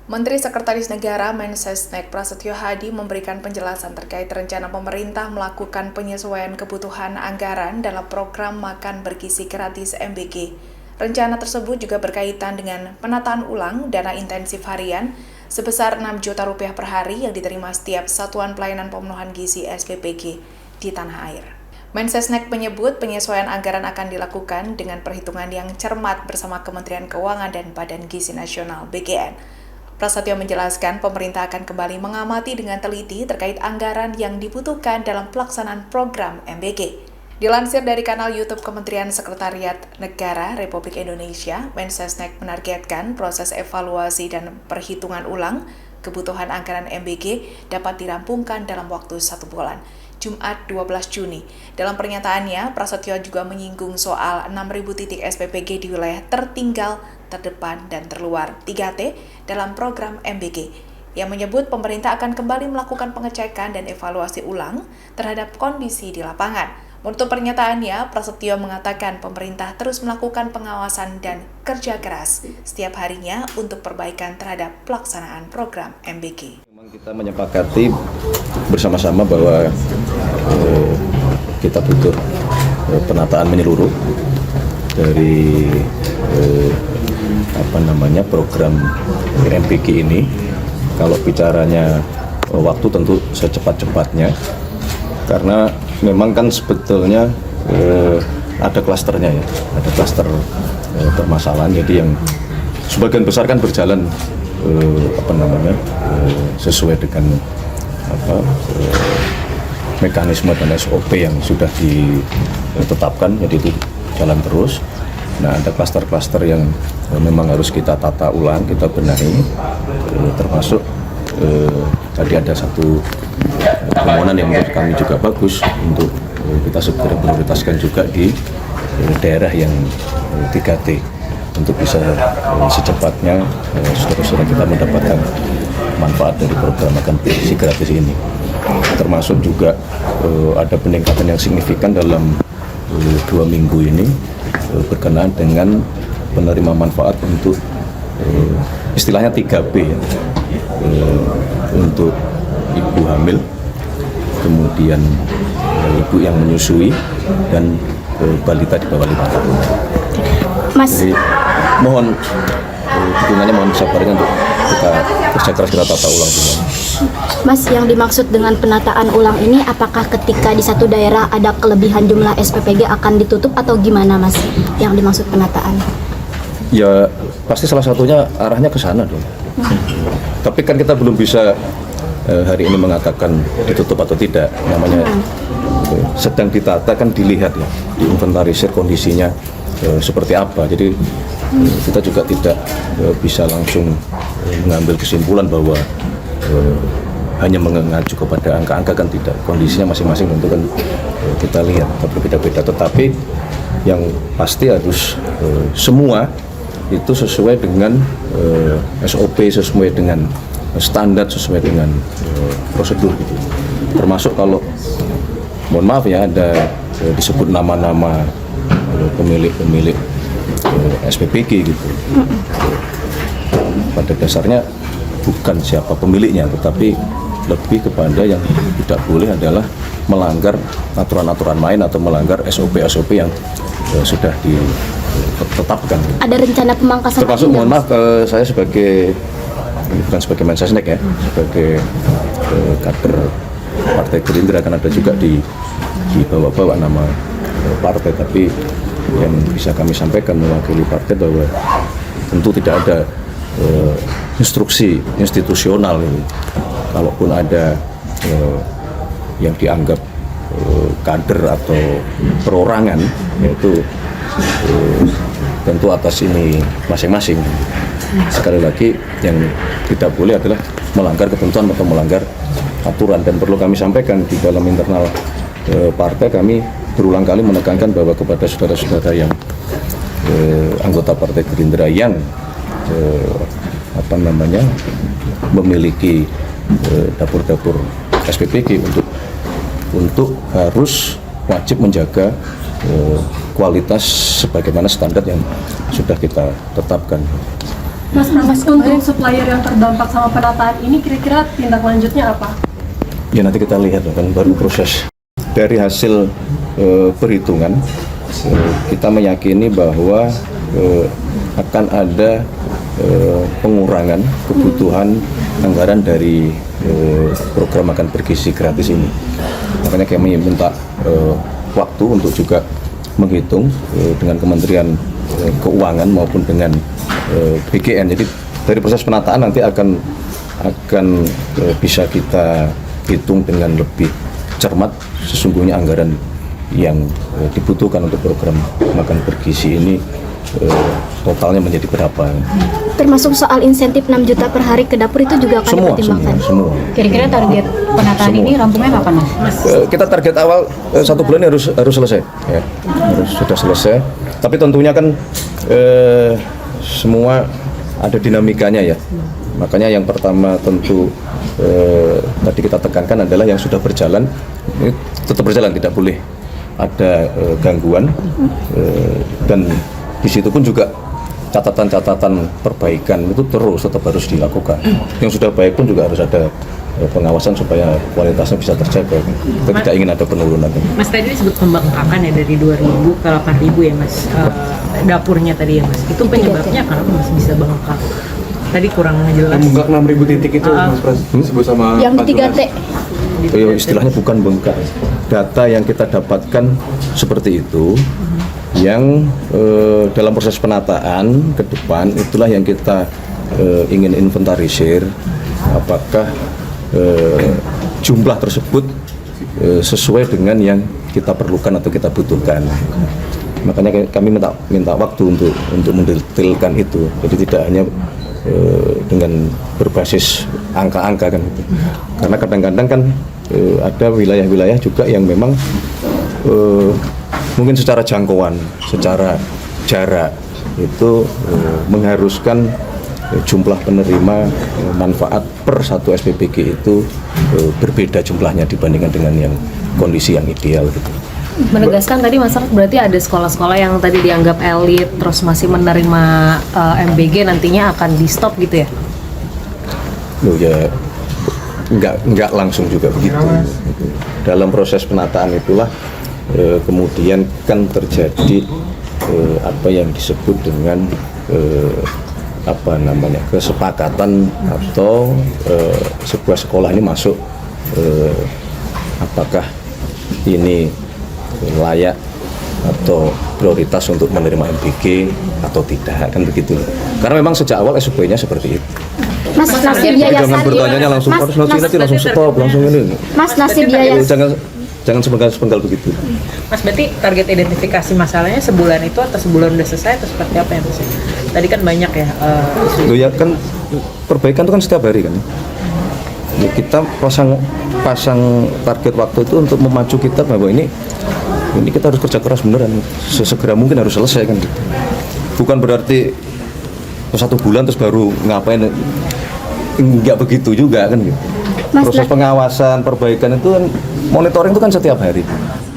Menteri Sekretaris Negara Mensesnek Prasetyo Hadi memberikan penjelasan terkait rencana pemerintah melakukan penyesuaian kebutuhan anggaran dalam program Makan Bergizi Gratis MBG. Rencana tersebut juga berkaitan dengan penataan ulang dana intensif harian sebesar Rp6 juta per hari yang diterima setiap Satuan Pelayanan Pemenuhan Gizi SPPG di tanah air. Mensesnek menyebut penyesuaian anggaran akan dilakukan dengan perhitungan yang cermat bersama Kementerian Keuangan dan Badan Gizi Nasional BGN. Prasetyo menjelaskan pemerintah akan kembali mengamati dengan teliti terkait anggaran yang dibutuhkan dalam pelaksanaan program MBG. Dilansir dari kanal YouTube Kementerian Sekretariat Negara Republik Indonesia, Mensesnek menargetkan proses evaluasi dan perhitungan ulang kebutuhan anggaran MBG dapat dirampungkan dalam waktu 1 bulan. Jumat 12 Juni. Dalam pernyataannya, Prasetyo juga menyinggung soal 6.000 titik SPPG di wilayah tertinggal, terdepan, dan terluar 3T dalam program MBG, yang menyebut pemerintah akan kembali melakukan pengecekan dan evaluasi ulang terhadap kondisi di lapangan. Menurut pernyataannya, Prasetyo mengatakan pemerintah terus melakukan pengawasan dan kerja keras setiap harinya untuk perbaikan terhadap pelaksanaan program MBG. Kita menyepakati bersama-sama bahwa kita butuh penataan menyeluruh dari program MBG ini. Kalau bicaranya waktu tentu secepat-cepatnya, karena memang kan sebetulnya ada klasternya ya, ada klaster permasalahan. Jadi yang sebagian besar kan berjalan sesuai dengan mekanisme dan SOP yang sudah ditetapkan, jadi itu jalan terus. Nah, ada klaster-klaster yang memang harus kita tata ulang, kita benahi, termasuk tadi ada satu permohonan yang menurut kami juga bagus untuk kita segera prioritaskan juga di daerah yang 3T untuk bisa secepatnya saudara-saudara kita mendapatkan manfaat dari program Makan Bergizi Gratis ini. Termasuk juga ada peningkatan yang signifikan dalam 2 minggu ini berkenaan dengan penerima manfaat untuk istilahnya 3B ya, untuk ibu hamil, kemudian ibu yang menyusui, dan balita di bawah 5 tahun. Mas, jadi mohon dukungannya, mohon sabarnya untuk kita kerja keras, kita tata ulang semua. Mas, yang dimaksud dengan penataan ulang ini apakah ketika di satu daerah ada kelebihan jumlah SPPG akan ditutup atau gimana, Mas? Yang dimaksud penataan? Ya pasti salah satunya arahnya ke sana dong. Tapi kan kita belum bisa hari ini mengatakan ditutup atau tidak. Namanya sedang ditata, kan dilihat ya, diinventarisir kondisinya seperti apa. Jadi kita juga tidak bisa langsung mengambil kesimpulan bahwa hanya mengacu kepada angka-angka, kan tidak. Kondisinya masing-masing tentu kan kita lihat berbeda-beda. Tetapi yang pasti harus semua itu sesuai dengan SOP, sesuai dengan standar, sesuai dengan prosedur gitu. Termasuk kalau mohon maaf ya, ada disebut nama-nama pemilik-pemilik SPPG gitu. Pada dasarnya bukan siapa pemiliknya, tetapi lebih kepada yang tidak boleh adalah melanggar aturan-aturan main atau melanggar SOP-SOP yang sudah ditetapkan. Ada rencana pemangkasan? Termasuk mohon maaf, saya bukan sebagai Mensesnek ya, sebagai kader Partai Gerindra, kan ada juga di bawah-bawah nama partai, tapi yang bisa kami sampaikan mewakili partai bahwa tentu tidak ada instruksi institusional ini. Kalaupun ada yang dianggap kader atau perorangan, yaitu tentu atas ini masing-masing. Sekali lagi, yang tidak boleh adalah melanggar ketentuan atau melanggar aturan. Dan perlu kami sampaikan, di dalam internal partai kami berulang kali menekankan bahwa kepada saudara-saudara yang anggota Partai Gerindra yang memiliki dapur-dapur SPPG untuk harus wajib menjaga kualitas sebagaimana standar yang sudah kita tetapkan. Mas, untuk supplier yang terdampak sama penataan ini kira-kira tindak lanjutnya apa? Ya nanti kita lihat kan baru proses. Dari hasil perhitungan kita meyakini bahwa akan ada pengurangan kebutuhan anggaran dari program makan bergizi gratis ini. Makanya kami minta waktu untuk juga menghitung dengan Kementerian Keuangan maupun dengan BGN. Jadi dari proses penataan nanti akan bisa kita hitung dengan lebih cermat sesungguhnya anggaran yang dibutuhkan untuk program makan bergizi ini totalnya menjadi berapa. Termasuk soal insentif 6 juta per hari ke dapur itu juga akan dipertimbangkan. Semua. Kira-kira target penataan ini rampungnya kapan, Mas? Kita target awal 1 bulan ini harus selesai, ya. Harus sudah selesai. Tapi tentunya kan semua ada dinamikanya ya. Makanya yang pertama tentu tadi kita tekankan adalah yang sudah berjalan ini tetap berjalan, tidak boleh ada gangguan dan di situ pun juga catatan-catatan perbaikan itu terus tetap harus dilakukan. Yang sudah baik pun juga harus ada pengawasan supaya kualitasnya bisa terjaga. Kita tidak ingin ada penurunan. Mas tadi disebut pembengkakan ya dari 2.000 ke 8.000 ya Mas, dapurnya tadi ya Mas. Itu penyebabnya kenapa Mas bisa bengkak? Tadi kurang jelas. Bengkak 6.000 titik itu Mas Pras disebut sama Yang di 3T. Istilahnya bukan bengkak. Data yang kita dapatkan seperti itu. Yang dalam proses penataan ke depan itulah yang kita ingin inventarisir apakah jumlah tersebut sesuai dengan yang kita perlukan atau kita butuhkan. Makanya kami minta waktu untuk mendetailkan itu. Jadi tidak hanya dengan berbasis angka-angka kan gitu. Karena kadang-kadang kan ada wilayah-wilayah juga yang memang mungkin secara jangkauan, secara jarak itu mengharuskan jumlah penerima manfaat per satu SPBG itu berbeda jumlahnya dibandingkan dengan yang kondisi yang ideal gitu. Menegaskan tadi Mas Araf, berarti ada sekolah-sekolah yang tadi dianggap elit terus masih menerima MBG nantinya akan di stop gitu ya? Loh ya nggak langsung juga begitu. Dalam proses penataan itulah kemudian kan terjadi apa yang disebut dengan kesepakatan atau sebuah sekolah ini masuk apakah ini layak atau prioritas untuk menerima MBG atau tidak, kan begitu. Karena memang sejak awal SOP-nya seperti itu. Mas, nasib yayasan. Jangan bertanya langsung harus nanti langsung stop langsung ini. Mas, nasib yayasan. Jangan sepenggal begitu. Mas, berarti target identifikasi masalahnya sebulan itu atau sebulan udah selesai atau seperti apa ya Mas? Tadi kan banyak ya Loh ya kan perbaikan itu kan setiap hari kan. Ya, kita pasang target waktu itu untuk memacu kita bahwa ini kita harus kerja keras beneran, sesegera mungkin harus selesai kan gitu. Bukan berarti 1 bulan terus baru ngapain, enggak begitu juga kan gitu. Proses pengawasan perbaikan itu kan monitoring itu kan setiap hari.